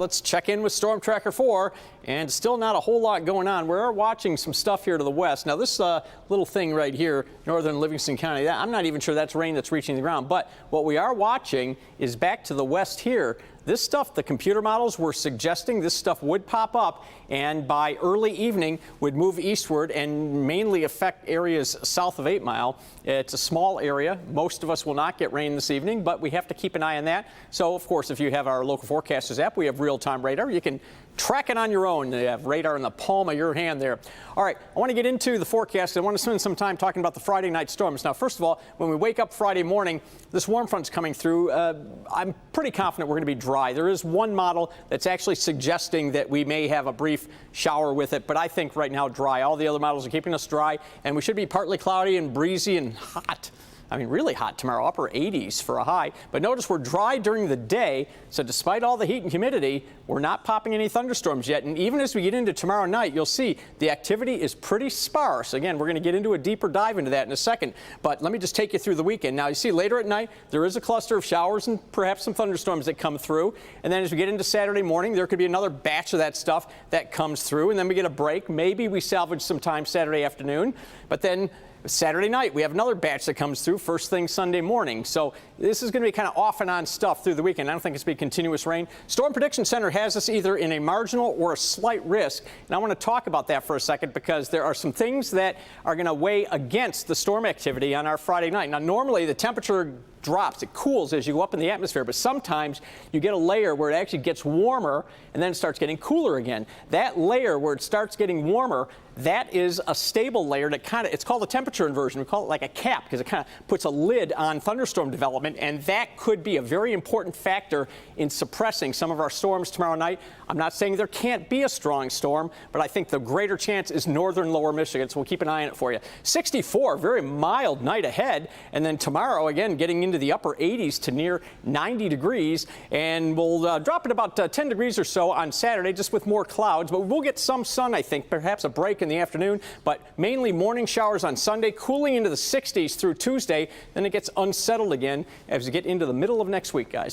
Let's check in with Storm Tracker 4, and still not a whole lot going on. We're watching some stuff here to the west. Now, this little thing right here, northern Livingston County, I'm not even sure that's rain that's reaching the ground. But what we are watching is back to the west here. This stuff, the computer models were suggesting this stuff would pop up and by early evening would move eastward and mainly affect areas south of 8 Mile. It's a small area. Most of us will not get rain this evening, but we have to keep an eye on that. So, of course, if you have our Local Forecasters app, we have real-time radar. You can track it on your own. You have radar in the palm of your hand there. All right, I want to get into the forecast. I want to spend some time talking about the Friday night storms. Now, first of all, when we wake up Friday morning, this warm front's coming through. I'm pretty confident we're going to be dry. There is one model that's actually suggesting that we may have a brief shower with it, but I think right now dry. All the other models are keeping us dry, and we should be partly cloudy and breezy and hot. I mean, really hot tomorrow, upper 80s for a high. But notice we're dry during the day, so despite all the heat and humidity, we're not popping any thunderstorms yet. And even as we get into tomorrow night, you'll see the activity is pretty sparse. Again, we're going to get into a deeper dive into that in a second. But let me just take you through the weekend. Now, you see later at night, there is a cluster of showers and perhaps some thunderstorms that come through. And then as we get into Saturday morning, there could be another batch of that stuff that comes through. And then we get a break. Maybe we salvage some time Saturday afternoon. But then Saturday night, we have another batch that comes through first thing Sunday morning. So this is going to be kind of off and on stuff through the weekend. I don't think it's going to be continuous rain. Storm Prediction Center has us either in a marginal or a slight risk. And I want to talk about that for a second because there are some things that are going to weigh against the storm activity on our Friday night. Now, normally the temperature drops, it cools as you go up in the atmosphere, but sometimes you get a layer where it actually gets warmer and then it starts getting cooler again. That layer where it starts getting warmer, that is a stable layer that it's called a temperature inversion. We call it like a cap because it kind of puts a lid on thunderstorm development, and that could be a very important factor in suppressing some of our storms tomorrow night. I'm not saying there can't be a strong storm, but I think the greater chance is northern lower Michigan, so we'll keep an eye on it for you. 64, very mild night ahead, and then tomorrow again getting into the upper 80s to near 90 degrees, and we'll drop it about 10 degrees or so on Saturday, just with more clouds, but we'll get some sun, I think, perhaps a break in the afternoon, but mainly morning showers on Sunday, cooling into the 60s through Tuesday. Then it gets unsettled again as we get into the middle of next week, guys.